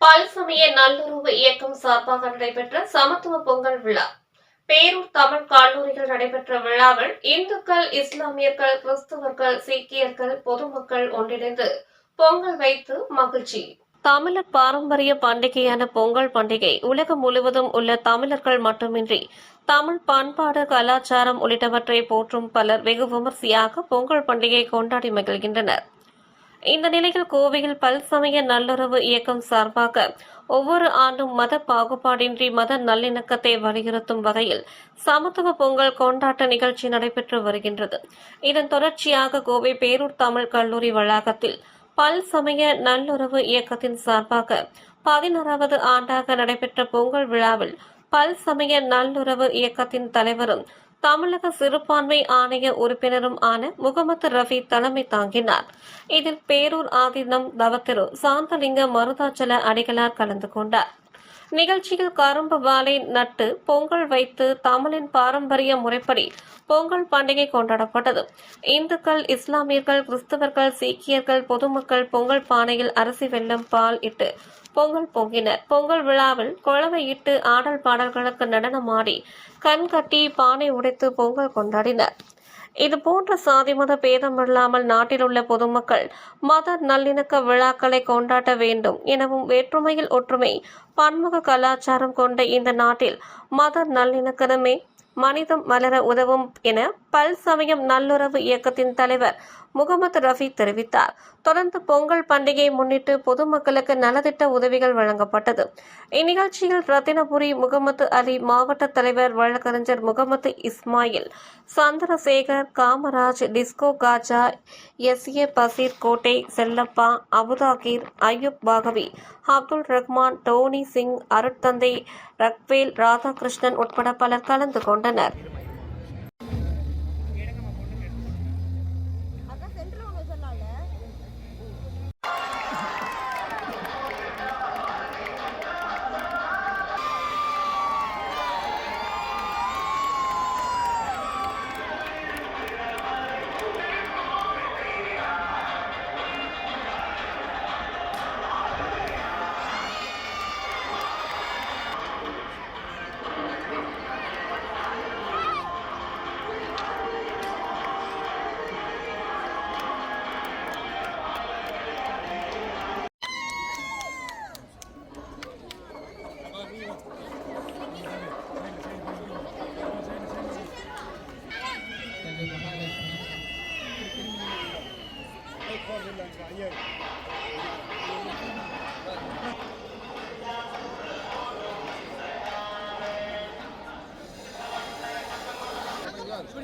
பல்சமய நல்லுறவு இயக்கம் சார்பாக நடைபெற்ற சமத்துவ பொங்கல் விழா. பேரூர் தமிழ் கல்லூரியில் நடைபெற்ற விழாவில் இந்துக்கள், இஸ்லாமியர்கள், கிறிஸ்தவர்கள், சீக்கியர்கள், பொதுமக்கள் ஒன்றிணைந்து பொங்கல் வைத்து மகிழ்ச்சி. தமிழர் பாரம்பரிய பண்டிகையான பொங்கல் பண்டிகை உலகம் முழுவதும் உள்ள தமிழர்கள் மட்டுமின்றி தமிழ் பண்பாடு, கலாச்சாரம் உள்ளிட்டவற்றை போற்றும் பலர் வெகு விமர்சையாக பொங்கல் பண்டிகை கொண்டாடி மகிழ்கின்றனர். இந்த நிலையில் கோவையில் பல்சமய நல்லுறவு இயக்கம் சார்பாக ஒவ்வொரு ஆண்டும் மத பாகுபாடின்றி மத நல்லிணக்கத்தை வலியுறுத்தும் வகையில் சமத்துவ பொங்கல் கொண்டாட்ட நிகழ்ச்சி நடைபெற்று வருகின்றது. இதன் தொடர்ச்சியாக கோவை பேரூர் தமிழ் கல்லூரி வளாகத்தில் பல்சமய நல்லுறவு இயக்கத்தின் சார்பாக 16வது ஆண்டாக நடைபெற்ற பொங்கல் விழாவில் பல்சமய நல்லுறவு இயக்கத்தின் தலைவரும் தமிழக சிறுபான்மை ஆணைய உறுப்பினரும் ஆன முகமது ரஃபி தலைமை தாங்கினார். இதில் பேரூர் ஆதீனம் தவத்திரு சாந்தலிங்க மருதாச்சல அடிகளார் கலந்து கொண்டார். நிகழ்ச்சியில் கரும்பு வாழை நட்டு பொங்கல் வைத்து தமிழின் பாரம்பரிய முறைப்படி பொங்கல் பண்டிகை கொண்டாடப்பட்டது. இந்துக்கள், இஸ்லாமியர்கள், கிறிஸ்தவர்கள், சீக்கியர்கள், பொதுமக்கள் பொங்கல் பானையில் அரிசி, வெல்லம், பால் இட்டு பொங்கல் பொங்கினர். பொங்கல் விழாவில் குழவை இட்டு ஆடல் பாடல்களுக்கு நடனமாடி கண் கட்டி பானை உடைத்து பொங்கல் கொண்டாடினர். இதுபோன்ற சாதி மத பேதமில்லாமல் நாட்டில் உள்ள பொதுமக்கள் மத நல்லிணக்க விழாக்களை கொண்டாட வேண்டும் எனவும், வேற்றுமையில் ஒற்றுமை, பன்முக கலாச்சாரம் கொண்ட இந்த நாட்டில் மத நல்லிணக்கமே மனிதம் மலர உதவும் என பல்சமயம் நல்லுறவு இயக்கத்தின் தலைவர் முகமது ரஃபி தெரிவித்தார். தொடர்ந்து பொங்கல் பண்டிகையை முன்னிட்டு பொதுமக்களுக்கு நலத்திட்ட உதவிகள் வழங்கப்பட்டது. இந்நிகழ்ச்சியில் ரத்தினபுரி முகமது அலி, மாவட்ட தலைவர் வழக்கறிஞர் முகமது இஸ்மாயில், சந்திரசேகர், காமராஜ், டிஸ்கோ காஜா, எஸ்ஏ பசீர், கோட்டை செல்லப்பா, அபுதாகிர், அய்யூப் பாகவி, அப்துல் ரஹ்மான், டோனி சிங், அருட்தந்தை ரக்வேல், ராதாகிருஷ்ணன் உட்பட பலர் கலந்து கொண்டனர்.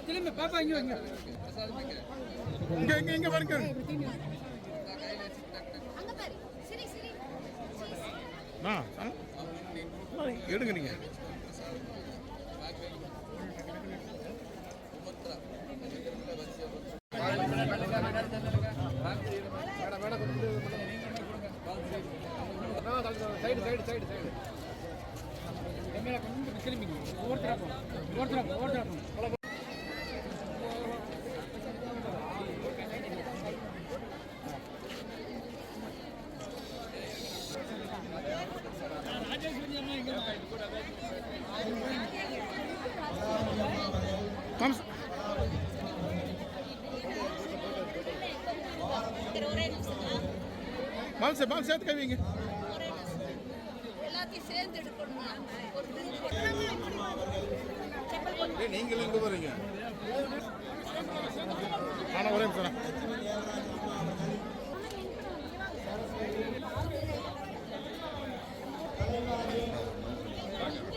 திரும்பி பாப்பா இங்க வாங்க. இங்க பாருங்க. அங்க பாரு. சரி சரி. எடுங்க நீங்க. Side side side side. எம்மேல கொஞ்சம் திரும்பிங்க. ஓவர்தரா போ. ஓவர்தரா போ. மால் சேர்த்து கவிங்க எல்லாத்தையும் சேர்ந்து எடுக்கணும். நீங்களும் இங்க வரீங்க. ஆனா ஒரே நிமிஷம்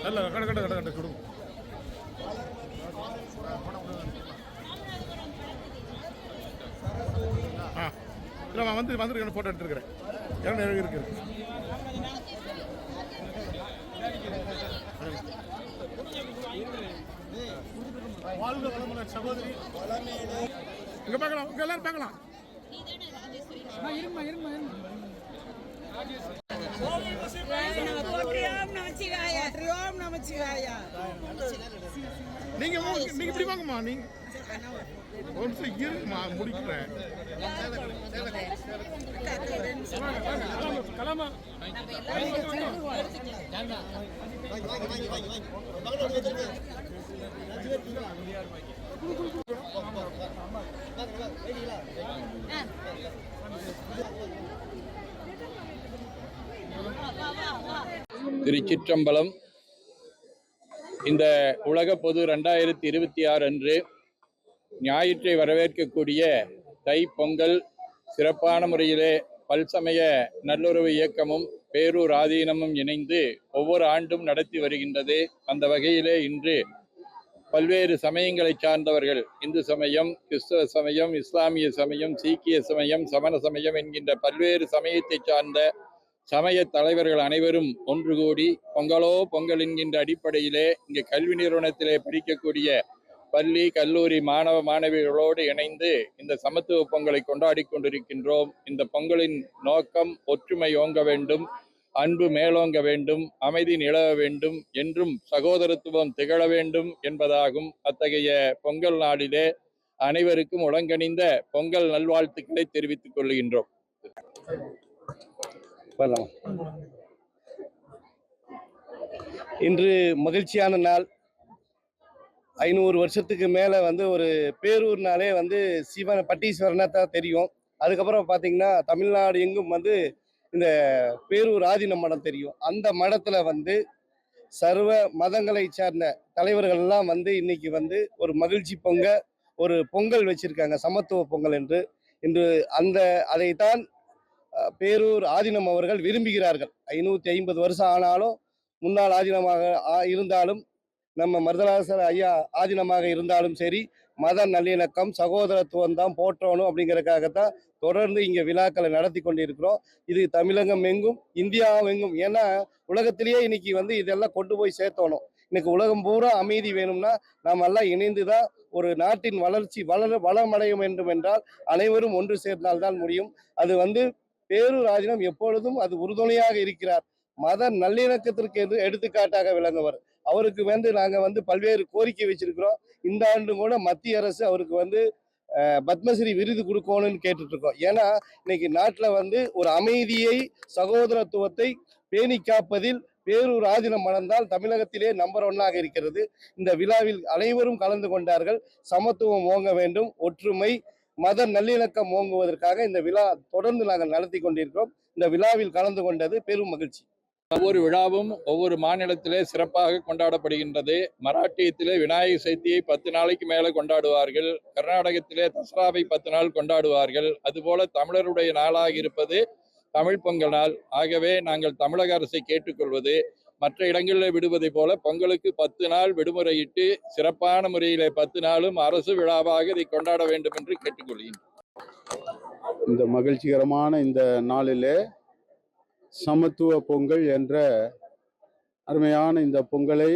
அல்ல கட கொடுங்க. இல்லை வந்துருக்கேன், ஃபோட்டோ எடுத்துருக்கிறேன். இரநூறு இருக்கு. சகோதரி இங்க பார்க்கலாம், இங்க எல்லாரும் பார்க்கலாம். நீங்க இப்படி வாங்கம்மா. நீங்க முடிக்கிறேன். கலாமா திருச்சிற்றம்பலம். இந்த உலக பொது 2026 அன்று ஞாயிற்றை வரவேற்கக்கூடிய தை பொங்கல் சிறப்பான முறையிலே பல்சமய நல்லுறவு இயக்கமும் பேரூர் ஆதீனமும் இணைந்து ஒவ்வொரு ஆண்டும் நடத்தி வருகின்றது. அந்த வகையிலே இன்று பல்வேறு சமயங்களை சார்ந்தவர்கள், இந்து சமயம், கிறிஸ்தவ சமயம், இஸ்லாமிய சமயம், சீக்கிய சமயம், சமண சமயம் என்கின்ற பல்வேறு சமயத்தை சார்ந்த சமய தலைவர்கள் அனைவரும் ஒன்று கூடி பொங்கலோ பொங்கல் என்கின்ற அடிப்படையிலே இங்கு கல்வி நிறுவனத்திலே படிக்கக்கூடிய பள்ளி கல்லூரி மாணவ மாணவிகளோடு இணைந்து இந்த சமத்துவ பொங்கலை கொண்டாடி கொண்டிருக்கின்றோம். இந்த பொங்கலின் நோக்கம் ஒற்றுமை ஓங்க வேண்டும், அன்பு மேலோங்க வேண்டும், அமைதி நிலவ வேண்டும், என்றும் சகோதரத்துவம் திகழ வேண்டும் என்பதாகும். அத்தகைய பொங்கல் நாளிலே அனைவருக்கும் உலங்கணிந்த பொங்கல் நல்வாழ்த்துக்களை தெரிவித்துக் கொள்கின்றோம். இன்று மகிழ்ச்சியான நாள். 500 வருஷத்துக்கு மேலே ஒரு பேரூர்னாலே பட்டீஸ்வரனா தான் தெரியும். அதுக்கப்புறம் பார்த்தீங்கன்னா தமிழ்நாடு எங்கும் இந்த பேரூர் ஆதீன மடம் தெரியும். அந்த மடத்தில் சர்வ மதங்களை சார்ந்த தலைவர்கள்லாம் இன்னைக்கு ஒரு மகிழ்ச்சி ஒரு பொங்கல் வச்சிருக்காங்க, சமத்துவ பொங்கல் என்று. இன்று அதைத்தான் பேரூர் ஆதீனம் அவர்கள் விரும்புகிறார்கள். 550 வருஷம் ஆனாலும் முன்னாள் ஆதீனமாக இருந்தாலும் நம்ம மருதலாசர் ஐயா ஆதீனமாக இருந்தாலும் சரி, மத நல்லிணக்கம் சகோதரத்துவம் தான் போற்றணும் அப்படிங்கிறதுக்காகத்தான் தொடர்ந்து இங்கே விழாக்களை நடத்தி கொண்டிருக்கிறோம். இது தமிழகம் எங்கும் இந்தியாவெங்கும், ஏன்னா உலகத்திலேயே இன்னைக்கு இதெல்லாம் கொண்டு போய் சேர்த்தணும். இன்னைக்கு உலகம் பூரா அமைதி வேணும்னா நாம் எல்லாம் இணைந்துதான் ஒரு நாட்டின் வளர்ச்சி வளமடைய வேண்டும் என்றால் அனைவரும் ஒன்று சேர்ந்தால்தான் முடியும். அது பேரூர் ஆதீனம் எப்பொழுதும் அது உறுதுணையாக இருக்கிறார். மத நல்லிணக்கத்திற்கு என்று எடுத்துக்காட்டாக விளங்குவர். அவருக்கு நாங்க பல்வேறு கோரிக்கை வச்சிருக்கிறோம். இந்த ஆண்டு கூட மத்திய அரசு அவருக்கு பத்மஸ்ரீ விருது கொடுக்கணும்னு கேட்டுட்டு இருக்கோம். ஏன்னா இன்னைக்கு நாட்டில் ஒரு அமைதியை சகோதரத்துவத்தை பேணி காப்பதில் பேரூர் ஆதீனம் மணந்தால் தமிழகத்திலே நம்பர் 1 இருக்கிறது. இந்த விழாவில் அனைவரும் கலந்து கொண்டார்கள். சமத்துவம் ஓங்க வேண்டும், ஒற்றுமை மத நல்லிணக்கம் ஓங்குவதற்காக இந்த விழா தொடர்ந்து நாங்கள் நடத்தி கொண்டிருக்கிறோம். இந்த விழாவில் கலந்து கொண்டது பெரும் மகிழ்ச்சி. ஒவ்வொரு விழாவும் ஒவ்வொரு மாநிலத்திலே சிறப்பாக கொண்டாடப்படுகின்றது. மராட்டியத்திலே விநாயகர் சதுர்த்தியை 10 நாளைக்கு மேலே கொண்டாடுவார்கள். கர்நாடகத்திலே தசராவை 10 நாள் கொண்டாடுவார்கள். அதுபோல தமிழருடைய நாளாக இருப்பது தமிழ் பொங்கல் நாள். ஆகவே நாங்கள் தமிழக அரசை கேட்டுக்கொள்வது, மற்ற இடங்களில் விடுவதை போல பொங்கலுக்கு 10 நாள் விடுமுறையிட்டு சிறப்பான முறையிலே 10 நாளும் அரசு விழாவாக இதை கொண்டாட வேண்டும் என்று கேட்டுக்கொள்கிறேன். இந்த மகிழ்ச்சிகரமான இந்த நாளிலே சமத்துவ பொங்கல் என்ற அருமையான இந்த பொங்கலை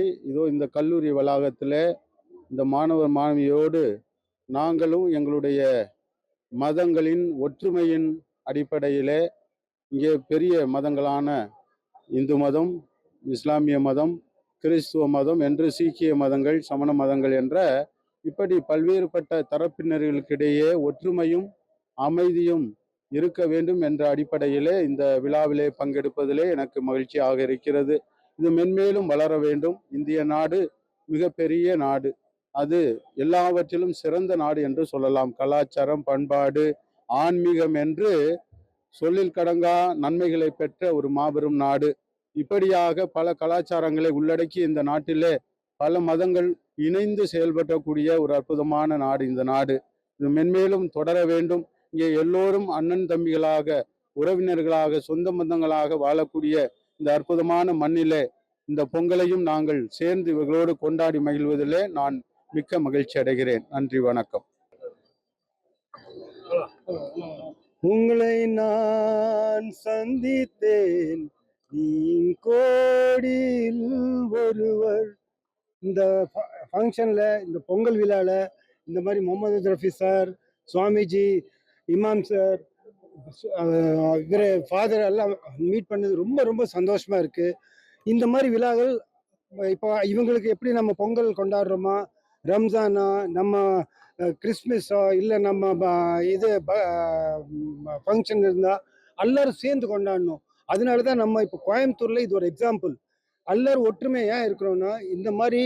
இந்த கல்லூரி வளாகத்தில் இந்த மாணவர் மாணவியோடு நாங்களும் எங்களுடைய மதங்களின் ஒற்றுமையின் அடிப்படையிலே இங்கே பெரிய மதங்களான இந்து மதம், இஸ்லாமிய மதம், கிறிஸ்துவ மதம் என்று சீக்கிய மதங்கள், சமண மதங்கள் என்ற இப்படி பல்வேறுபட்ட தரப்பினர்களுக்கிடையே ஒற்றுமையும் அமைதியும் இருக்க வேண்டும் என்ற அடிப்படையிலே இந்த விழாவிலே பங்கெடுப்பதிலே எனக்கு மகிழ்ச்சியாக இருக்கிறது. இது மென்மேலும் வளர வேண்டும். இந்திய நாடு மிகப்பெரிய நாடு, அது எல்லாவற்றிலும் சிறந்த நாடு என்று சொல்லலாம். கலாச்சாரம், பண்பாடு, ஆன்மீகம் என்று சொல்லில் கடங்கா நன்மைகளை பெற்ற ஒரு மாபெரும் நாடு. இப்படியாக பல கலாச்சாரங்களை உள்ளடக்கி இந்த நாட்டிலே பல மதங்கள் இணைந்து செயல்படக்கூடிய ஒரு அற்புதமான நாடு இந்த நாடு. இது மென்மேலும் தொடர வேண்டும். இங்கே எல்லோரும் அண்ணன் தம்பிகளாக, உறவினர்களாக, சொந்த பந்தங்களாக வாழக்கூடிய இந்த அற்புதமான மண்ணிலே இந்த பொங்கலையும் நாங்கள் சேர்ந்து இவர்களோடு கொண்டாடி மகிழ்வதிலே நான் மிக்க மகிழ்ச்சி அடைகிறேன். நன்றி, வணக்கம். உங்களை நான் சந்தித்தேன் கோடியில் ஒருவர். இந்த ஃபங்க்ஷன்ல, இந்த பொங்கல் விழால இந்த மாதிரி முகமது ரஃபி சார், சுவாமிஜி, இமாம் சார், இவர் ஃபாதர் எல்லாம் மீட் பண்ணது ரொம்ப ரொம்ப சந்தோஷமா இருக்கு. இந்த மாதிரி விழாக்கள் இப்போ இவங்களுக்கு எப்படி நம்ம பொங்கல் கொண்டாடுறோமா, ரம்ஜானா, நம்ம கிறிஸ்மஸோ இல்லை நம்ம இது ஃபங்க்ஷன் இருந்தால் எல்லாரும் சேர்ந்து கொண்டாடணும். அதனால தான் நம்ம இப்போ கோயம்புத்தூரில் இது ஒரு எக்ஸாம்பிள். எல்லாரும் ஒற்றுமையாக இருக்கிறோன்னா இந்த மாதிரி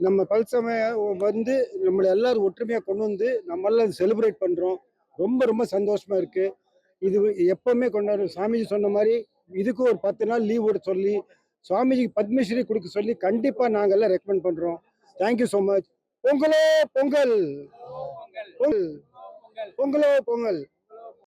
நம்ம பல்சமயம் வந்து நம்மளை எல்லாரும் ஒற்றுமையாக கொண்டு வந்து நம்ம எல்லாம் செலிப்ரேட் பண்ணுறோம். ரொம்ப ரொம்ப சந்தோஷமாக இருக்குது. இது எப்போவுமே கொண்டாடுறோம். சாமிஜி சொன்ன மாதிரி இதுக்கு ஒரு 10 நாள் லீவ் விட சொல்லி சுவாமிஜிக்கு பத்மஸ்ரீ கொடுக்க சொல்லி கண்டிப்பாக நாங்கள் எல்லாம் ரெக்கமெண்ட் பண்ணுறோம். Thank you so much. பொங்கலோ பொங்கல், பொங்கலோ பொங்கல்.